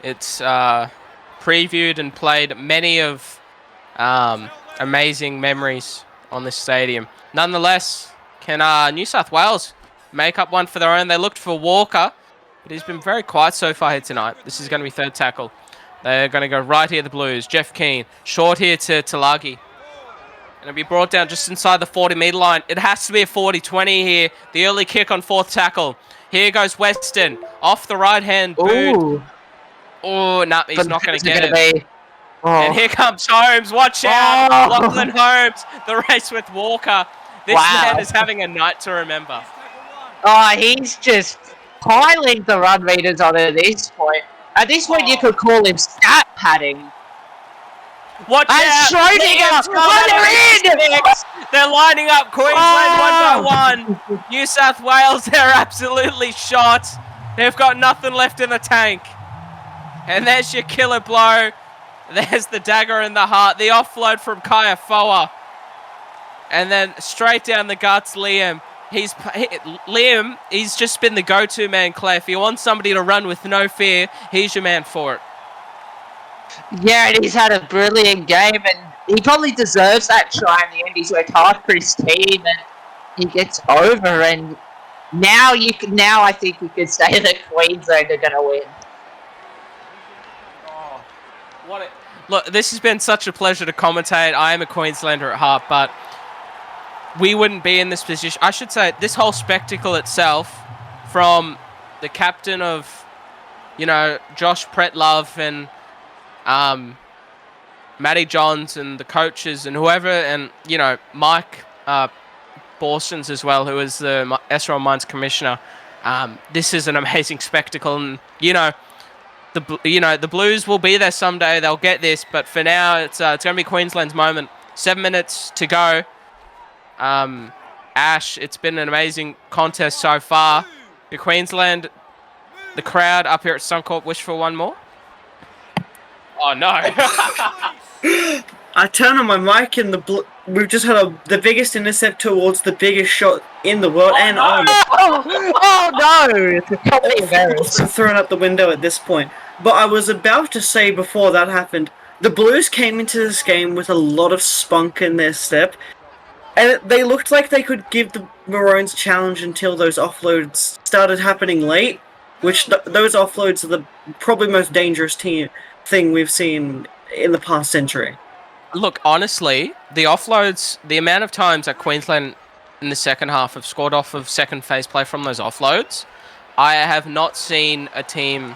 it's previewed and played many of amazing memories on this stadium. Nonetheless, can New South Wales make up one for their own? They looked for Walker, but he's been very quiet so far here tonight. This is going to be third tackle. They're going to go right here, the Blues. Jeff Keane, short here to Tulagi. And it'll be brought down just inside the 40-metre line. It has to be a 40-20 here. The early kick on fourth tackle. Here goes Weston. Off the right-hand boot. Ooh. Oh, no, he's not going to get it. Be... Oh. And here comes Holmes. Watch out. Lachlan Holmes. The race with Walker. This man is having a night to remember. Oh, he's just piling the run meters on at this point. At this point, you could call him stat padding. Watch out! Schrodinger! They're in! They're lining up Queensland one by one. New South Wales, they're absolutely shot. They've got nothing left in the tank. And there's your killer blow. There's the dagger in the heart. The offload from Kaya Foa. And then straight down the guts, Liam. Liam, he's just been the go-to man, Clay. If you want somebody to run with no fear, he's your man for it. Yeah, and he's had a brilliant game, and he probably deserves that try in the end. He's worked hard for his team, and he gets over. And now I think you could say that Queensland are going to win. Oh, look, this has been such a pleasure to commentate. I am a Queenslander at heart, but we wouldn't be in this position. I should say this whole spectacle itself, from the captain of, Josh Pretlove and Matty Johns and the coaches and whoever, and Mike Borstens as well, who is the SRL Mines commissioner. This is an amazing spectacle, and the Blues will be there someday. They'll get this, but for now, it's going to be Queensland's moment. 7 minutes to go. Ash, it's been an amazing contest so far. The Queensland, the crowd up here at Suncorp wish for one more. Oh no! I turn on my mic and we've just had the biggest intercept towards the biggest shot in the world, Oh no! It's also thrown out the window at this point. But I was about to say before that happened, the Blues came into this game with a lot of spunk in their step, and they looked like they could give the Maroons a challenge until those offloads started happening late, which those offloads are the probably most dangerous thing we've seen in the past century. Look, honestly, the offloads, the amount of times that Queensland in the second half have scored off of second phase play from those offloads, I have not seen a team,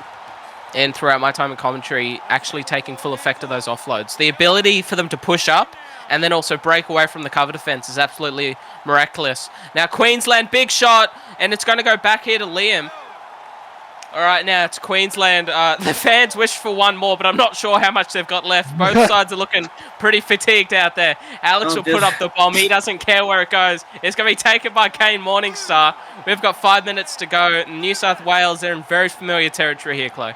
and throughout my time in commentary, actually taking full effect of those offloads. The ability for them to push up and then also break away from the cover defense is absolutely miraculous. Now, Queensland, big shot, and it's going to go back here to Liam. All right, now it's Queensland. The fans wish for one more, but I'm not sure how much they've got left. Both sides are looking pretty fatigued out there. Alex will put up the bomb. He doesn't care where it goes. It's going to be taken by Kane Morningstar. We've got 5 minutes to go. New South Wales, they're in very familiar territory here, Chloe.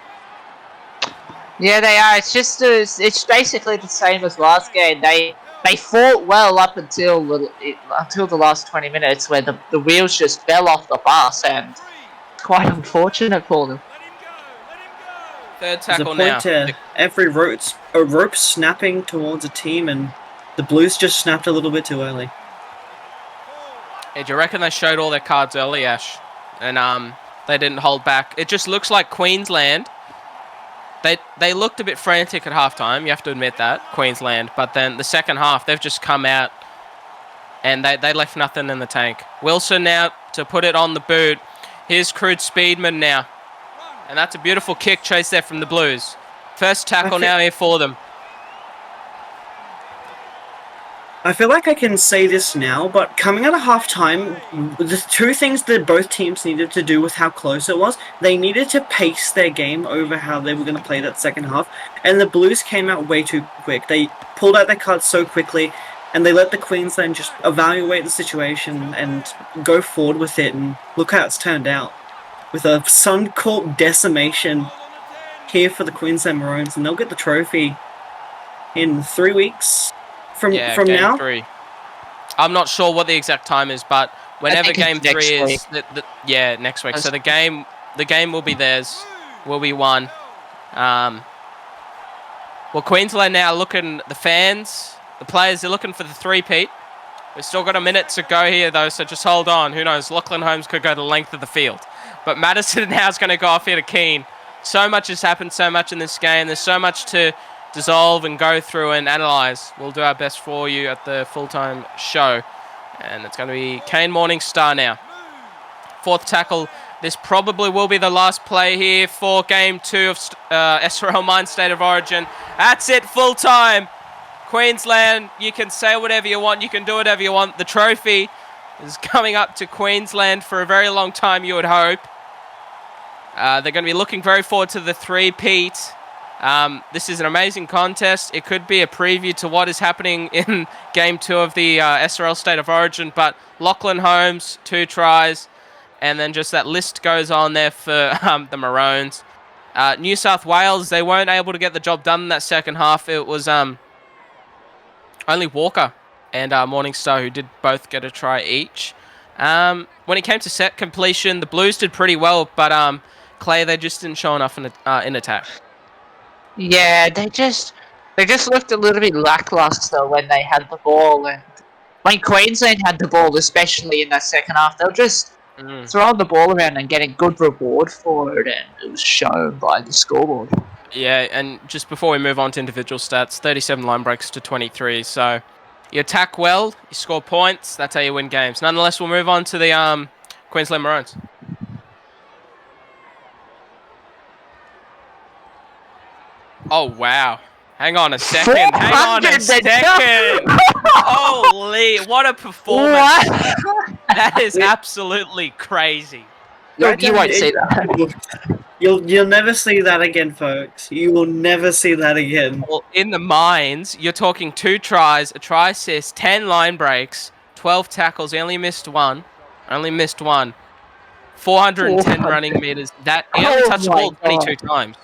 Yeah, they are. It's basically the same as last game. They fought well up until the last 20 minutes, where the wheels just fell off the bus, and quite unfortunate for them. Third tackle now. Every rope snapping towards a team, and the Blues just snapped a little bit too early. Yeah, do you reckon they showed all their cards early, Ash? And they didn't hold back. It just looks like Queensland. They looked a bit frantic at halftime. You have to admit that, Queensland. But then the second half, they've just come out and they left nothing in the tank. Wilson now to put it on the boot. Here's Crude Speedman now. And that's a beautiful kick chase there from the Blues. First tackle now here for them. I feel like I can say this now, but coming out of half-time, the two things that both teams needed to do with how close it was, they needed to pace their game over how they were going to play that second half, and the Blues came out way too quick. They pulled out their cards so quickly, and they let the Queensland just evaluate the situation and go forward with it, and look how it's turned out. With a Suncorp decimation here for the Queensland Maroons, and they'll get the trophy in 3 weeks. From now? 3. I'm not sure what the exact time is, but whenever game 3 is, next week. So the game will be theirs, will be won. Well, Queensland now looking, the fans, the players, they're looking for the three-peat. We've still got a minute to go here, though, so just hold on. Who knows? Lachlan Holmes could go the length of the field. But Madison now is going to go off here to Keane. So much has happened, so much in this game. There's so much to dissolve and go through and analyse. We'll do our best for you at the full-time show. And it's going to be Kane Morningstar now. Fourth tackle. This probably will be the last play here for Game 2 of SRL Mine State of Origin. That's it, full-time. Queensland, you can say whatever you want. You can do whatever you want. The trophy is coming up to Queensland for a very long time, you would hope. They're going to be looking very forward to the three-peat. This is an amazing contest. It could be a preview to what is happening in Game 2 of the SRL State of Origin. But Lachlan Holmes, 2 tries. And then just that list goes on there for the Maroons. New South Wales, they weren't able to get the job done in that second half. It was only Walker and Morningstar who did both get a try each. When it came to set completion, the Blues did pretty well, but Clay, they just didn't show enough in attack. Yeah, they just looked a little bit lackluster when they had the ball, and when Queensland had the ball, especially in that second half, they'll just throw the ball around and get a good reward for it, and it was shown by the scoreboard. Yeah, and just before we move on to individual stats, 37 line breaks to 23. So you attack well, you score points. That's how you win games. Nonetheless, we'll move on to the Queensland Maroons. Oh, wow. Hang on a second. Hang on a second. Holy, what a performance. What? That is absolutely crazy. You won't see that. You'll never see that again, folks. You will never see that again. Well, in the mines, you're talking 2 tries, a try assist, 10 line breaks, 12 tackles. He only missed one. 410 running meters. That he only touched the ball 22 times.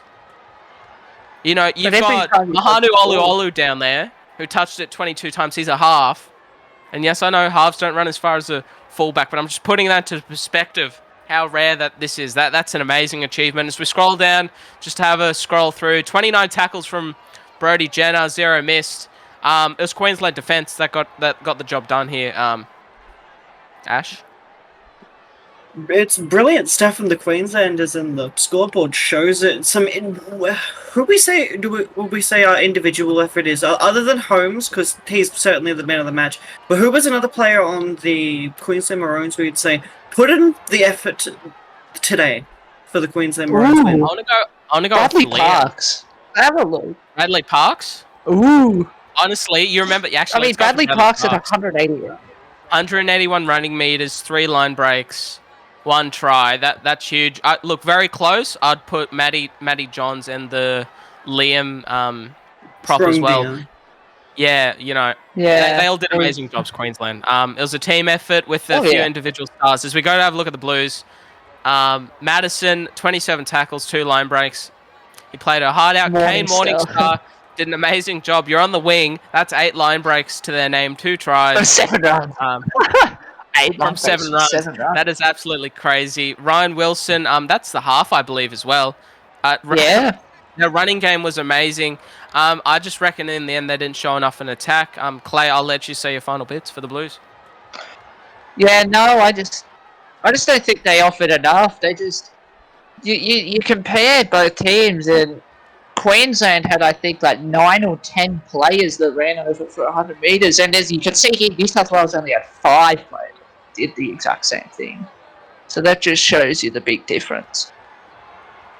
You know, you've got Mahanu Oluolu down there, who touched it 22 times. He's a half. And yes, I know halves don't run as far as a fullback, but I'm just putting that into perspective, how rare that this is. That's an amazing achievement. As we scroll down, just to have a scroll through, 29 tackles from Brody Jenner, 0 missed. It was Queensland defence that got the job done here. Ash? It's brilliant stuff from the Queenslanders, and the scoreboard shows it. Would we say our individual effort is other than Holmes, because he's certainly the man of the match. But who was another player on the Queensland Maroons we'd say put in the effort today for the Queensland Maroons? Ooh. I want to go. Bradley with Parks. Have a look. Bradley Parks. Ooh. Honestly, you remember? Actually, I mean, Bradley Parks at 180. 181 running meters, 3 line breaks. 1 try. That's huge. Look, very close. I'd put Matty Johns and the Liam prop as well. Deal. Yeah, you know, they all did amazing jobs, Queensland. It was a team effort with a few individual stars. As we go to have a look at the Blues, Madison, 27 tackles, 2 line breaks. He played a hard out. Kane Morningstar did an amazing job. You're on the wing. That's 8 line breaks to their name, 2 tries. 7 runs. 8 from 7 runs. That is absolutely crazy. Ryan Wilson, that's the half, I believe, as well. Yeah. The running game was amazing. I just reckon in the end they didn't show enough in attack. Clay, I'll let you say your final bits for the Blues. Yeah, no, I just don't think they offered enough. They just you compare both teams, and Queensland had, I think, like 9 or 10 players that ran over for 100 meters, and as you can see here, New South Wales only had 5 players that did the exact same thing. So that just shows you the big difference.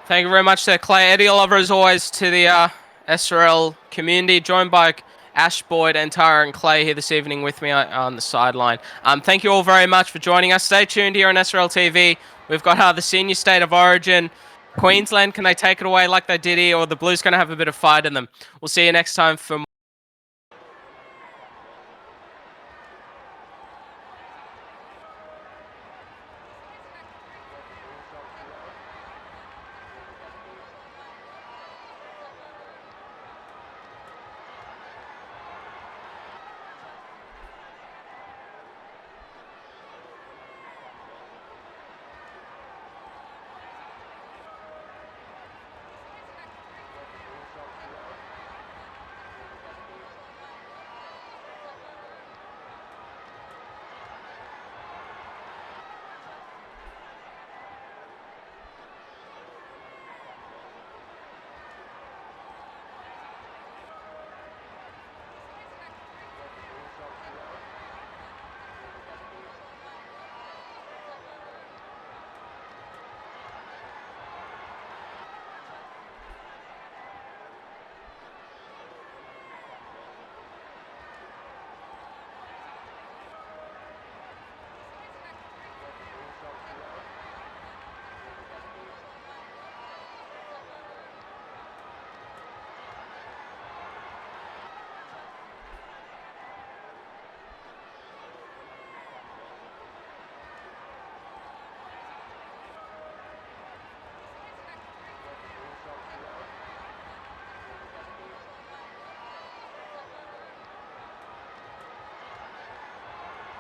Thank you very much there, Clay. Eddie Oliver, as always, to the SRL community, joined by Ash, Boyd, and Tara and Clay here this evening with me on the sideline. Thank you all very much for joining us. Stay tuned here on SRL TV. We've got the Senior State of Origin. Queensland, can they take it away like they did here, or the Blues going to have a bit of fight in them? We'll see you next time for more.